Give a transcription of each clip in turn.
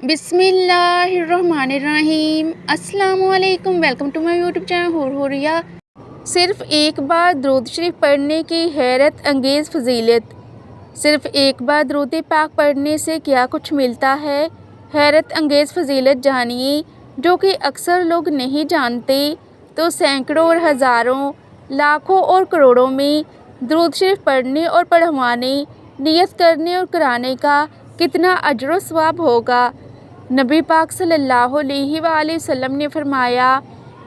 बिस्मिल्लाहिर्रहमानिर्रहीम। अस्सलाम वालेकुम। Welcome to my YouTube channel Hurhuriya. सिर्फ़ एक बार दुरूद शरीफ पढ़ने की हैरत अंगेज़ फजीलत। सिर्फ़ एक बार दुरूद पाक पढ़ने से क्या कुछ मिलता है, हैरत अंगेज़ फजीलत जानिए, जो कि अक्सर लोग नहीं जानते। तो सैकड़ों और हज़ारों, लाखों और करोड़ों में दुरूद शरीफ पढ़ने और पढ़वाने, नियत करने और कराने का कितना अजर व सवाब होगा। नबी पाक सल्लल्लाहु अलैहि वसल्लम ने फरमाया,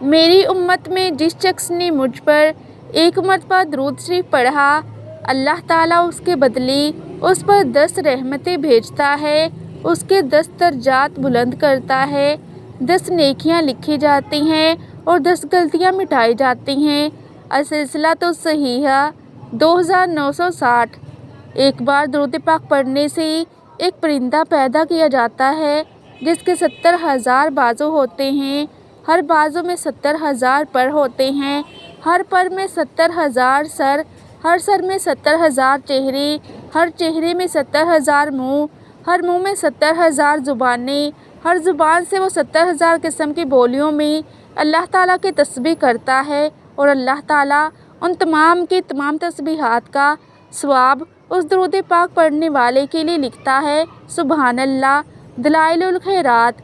मेरी उम्मत में जिस शख्स ने मुझ पर एक मरतबा दुरूद शरीफ पढ़ा, अल्लाह ताला उसके बदले उस पर 10 रहमतें भेजता है, उसके 10 दर्जात बुलंद करता है, 10 नेकियां लिखी जाती हैं और 10 गलतियां मिटाई जाती हैं। सिलसिला तो सहीहा 2960। एक बार दुरूद पाक पढ़ने से एक परिंदा पैदा किया जाता है जिसके 70,000 बाजू होते हैं। हर बाजू में 70,000 पर होते हैं। हर पर में 70,000 सर, हर सर में 70,000 चेहरे, हर चेहरे में 70,000 मुँह, हर मुँह में 70,000 ज़ुबानें, हर ज़ुबान से वो 70,000 किस्म की बोलियों में अल्लाह ताला की तस्बीह करता है और अल्लाह ताला उन तमाम की तमाम तस्बीहात का सवाब उस दुरूद पाक पढ़ने वाले के लिए लिखता है। सुबहान अल्लाह। दलाइलुल खैरात।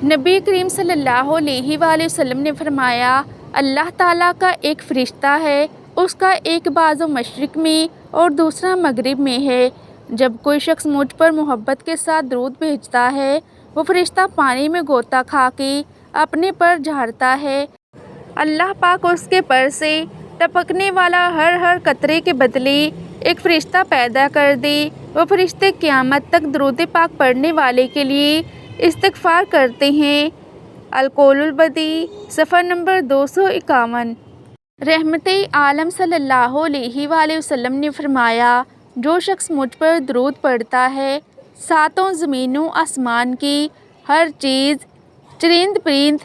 नबी करीम सल्लल्लाहु अलैहि वसल्लम ने फरमाया, अल्लाह ताला का एक फ़रिश्ता है, उसका एक बाजू मशरिक़ में और दूसरा मगरिब में है। जब कोई शख्स मुझ पर मोहब्बत के साथ दुरूद भेजता है, वो फ़रिश्ता पानी में गोता खा के अपने पर झाड़ता है। अल्लाह पाक उसके पर से टपकने वाला हर हर कतरे के बदले एक फ़रिश्ता पैदा कर दे। वो फ़रिश्ते क़यामत तक दुरूद पाक पढ़ने वाले के लिए इस्तिग़फ़ार करते हैं। अल-कौलुल बदी, सफ़र नंबर 251। रहमते आलम सल्लल्लाहु अलैहि वसल्लम ने फरमाया, जो शख्स मुझ पर दुरूद पढ़ता है, सातों ज़मीनों आसमान की हर चीज़, चरिंद परिंद,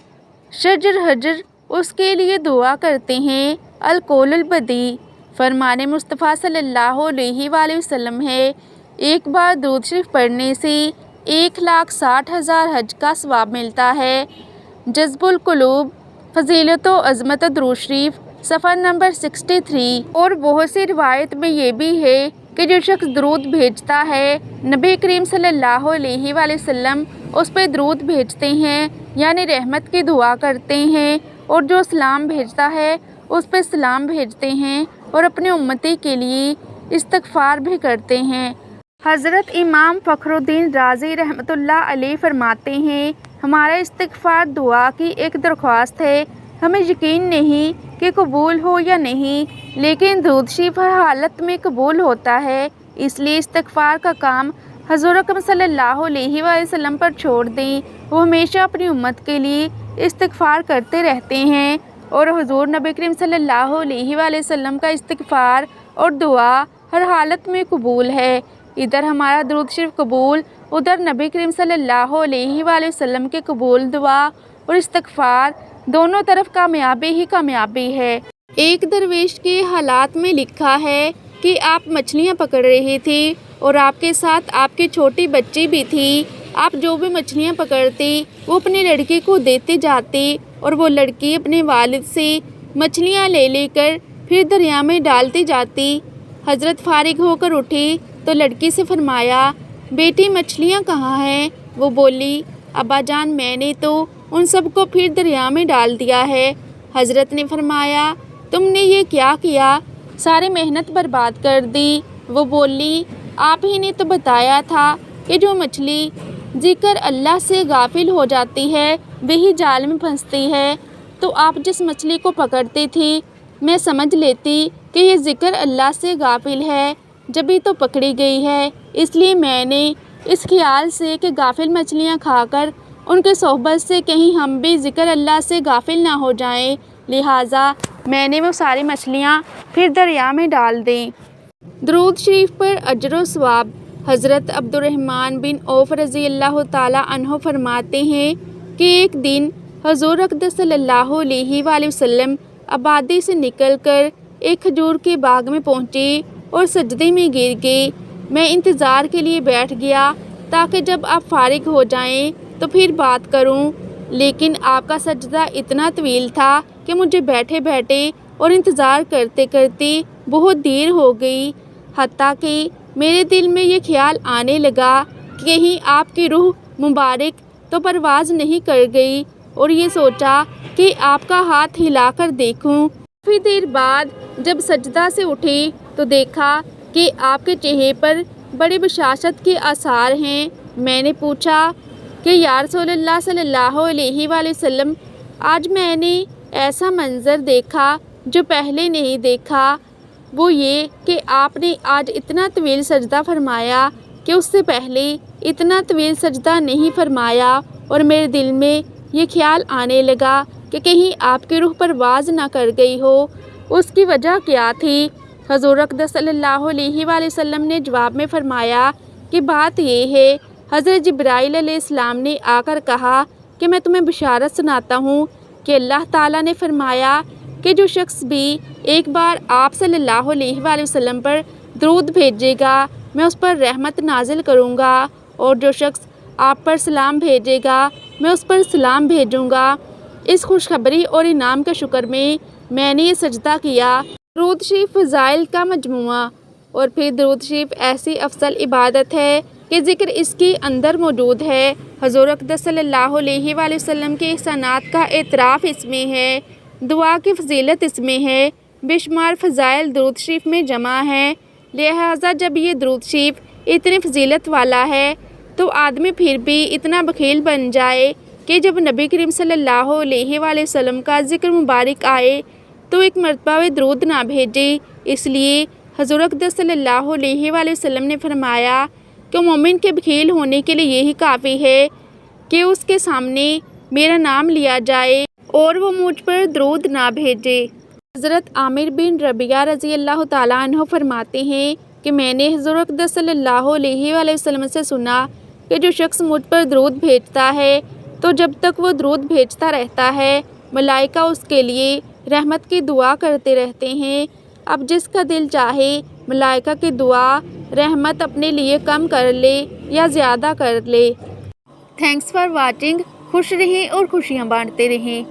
शजर हजर उसके लिए दुआ करते हैं। अल-कौलुल बदी। फरमाने मुस्तफ़ा सल्लल्लाहु अलैहि वसल्लम है, एक बार दुरूद शरीफ पढ़ने से 1,60,000 हज का सवाब मिलता है। जज़्बुल कुलूब, फ़ज़ीलत व अज़मत दुरूद शरीफ, सफ़र नंबर 63। और बहुत सी रिवायत में ये भी है कि जो शख्स दुरूद भेजता है, नबी करीम सल्लल्लाहु अलैहि वसल्लम उस पर दुरूद भेजते हैं, यानी रहमत की दुआ करते हैं, और जो सलाम भेजता है उस पर सलाम भेजते हैं और अपने उम्मती के लिए इस्तिग़फ़ार भी करते हैं। हज़रत इमाम फ़खरुद्दीन राज़ी रहमतुल्लाह अलैह फरमाते हैं, हमारा इस्तिग़फ़ार दुआ की एक दरख्वास्त है। हमें यकीन नहीं कि कबूल हो या नहीं, लेकिन दुरूद शरीफ हर हालत में कबूल होता है। इसलिए इस्तिग़फ़ार का काम हज़ूर अकरम सल्लल्लाहु अलैहि वसल्लम पर छोड़ दें। वो हमेशा अपनी उम्मत के लिए इस्तिग़फ़ार करते रहते हैं और हुज़ूर नबी करीम सल्लल्लाहु अलैहि वसल्लम का इस्तिग़फ़ार और दुआ हर हालत में कबूल है। इधर हमारा दुरूद शरीफ कबूल, उधर नबी करीम सल्लल्लाहु अलैहि वसल्लम के कबूल दुआ और इस्तिग़फ़ार, दोनों तरफ कामयाबी ही कामयाबी है। एक दरवेश के हालात में लिखा है कि आप मछलियाँ पकड़ रहे थे और आपके साथ आपकी छोटी बच्ची भी थी। आप जो भी मछलियाँ पकड़ते वो अपनी लड़की को देते जाते और वो लड़की अपने वालिद से मछलियाँ ले लेकर फिर दरिया में डालती जाती। हज़रत फारिग होकर उठी तो लड़की से फरमाया, बेटी मछलियाँ कहाँ हैं? वो बोली, अब्बा जान मैंने तो उन सब को फिर दरिया में डाल दिया है। हज़रत ने फरमाया, तुमने ये क्या किया? सारी मेहनत बर्बाद कर दी। वो बोली, आप ही ने तो बताया था कि जो मछली ज़िक्र अल्लाह से गाफिल हो जाती है वही जाल में फंसती है। तो आप जिस मछली को पकड़ती थी, मैं समझ लेती कि ये ज़िक्र अल्लाह से गाफिल है, जब भी तो पकड़ी गई है। इसलिए मैंने इस ख्याल से कि गाफिल मछलियाँ खाकर उनके सोहबत से कहीं हम भी ज़िक्र अल्लाह से गाफिल ना हो जाएं, लिहाजा मैंने वो सारी मछलियाँ फिर दरिया में डाल दी। दुरूद शरीफ पर अजर व सवाब। हज़रत अब्दुर्रहमान बिन औफ़ रज़ी अल्लाह ताला अन्हो फरमाते हैं कि एक दिन हुज़ूर अक़दस सल्लल्लाहु अलैहि वसल्लम आबादी से निकलकर एक खजूर के बाग में पहुँचे और सजदे में गिर गए। मैं इंतज़ार के लिए बैठ गया। تاکہ جب آپ فارغ ہو جائیں تو پھر بات کروں، لیکن آپ کا سجدہ اتنا طویل تھا کہ مجھے بیٹھے بیٹھے اور انتظار کرتے کرتے بہت دیر ہو گئی، حتیٰ کہ میرے دل میں یہ خیال آنے لگا کہ کہیں آپ کی روح مبارک تو پرواز نہیں کر گئی، اور یہ سوچا کہ آپ کا ہاتھ ہلا کر دیکھوں۔ کافی دیر بعد جب سجدہ سے اٹھی تو دیکھا کہ آپ کے چہرے پر بڑی بشاشت کے آثار ہیں۔ میں نے پوچھا کہ یا رسول اللہ صلی اللہ علیہ وآلہ وسلم، آج میں نے ایسا منظر دیکھا جو پہلے نہیں دیکھا، وہ یہ کہ آپ نے آج اتنا طویل سجدہ فرمایا کہ اس سے پہلے اتنا طویل سجدہ نہیں فرمایا، اور میرے دل میں یہ خیال آنے لگا کہ کہیں آپ کی روح پرواز نہ کر گئی ہو۔ اس کی وجہ کیا تھی؟ حضور اقدس صلی اللہ علیہ وآلہ وسلم نے جواب میں فرمایا کہ بات یہ ہے، حضرت جبرائیل علیہ السلام نے آ کر کہا کہ میں تمہیں بشارت سناتا ہوں کہ اللہ تعالیٰ نے فرمایا کہ جو شخص بھی ایک بار آپ صلی اللہ علیہ وآلہ وسلم پر درود بھیجے گا میں اس پر رحمت نازل کروں گا، اور جو شخص آپ پر سلام بھیجے گا میں اس پر سلام بھیجوں گا۔ اس خوشخبری اور انعام کے شکر میں نے یہ سجدہ کیا۔ درود شریف فضائل کا مجموعہ۔ اور پھر درود شریف ایسی افضل عبادت ہے کہ ذکر اس کے اندر موجود ہے۔ حضور اقدس صلی اللہ علیہ وآلہ وسلم کے احسانات کا اعتراف اس میں ہے، دعا کی فضیلت اس میں ہے، بے شمار فضائل درود شریف میں جمع ہیں۔ لہٰذا جب یہ درود شریف اتنی فضیلت والا ہے تو آدمی پھر بھی اتنا بخیل بن جائے کہ جب نبی کریم صلی اللہ علیہ وآلہ وسلم کا ذکر مبارک آئے تو ایک مرتبہ بھی درود نہ بھیجے۔ اس لیے حضور اقدس صلی اللہ علیہ وآلہ وسلم نے فرمایا کہ مومن کے بخیل ہونے کے لیے یہی کافی ہے کہ اس کے سامنے میرا نام لیا جائے اور وہ مجھ پر درود نہ بھیجے۔ حضرت عامر بن ربیعہ رضی اللہ تعالیٰ عنہ فرماتے ہیں کہ میں نے حضور اقدس صلی اللہ علیہ وآلہ وسلم سے سنا کہ جو شخص مجھ پر درود بھیجتا ہے تو جب تک وہ درود بھیجتا رہتا ہے ملائکہ اس کے لیے رحمت کی دعا کرتے رہتے ہیں۔ اب جس کا دل چاہے ملائکہ کی دعا رحمت اپنے لیے کم کر لے یا زیادہ کر لے۔ Thanks for watching. خوش رہیں اور خوشیاں بانٹتے رہیں۔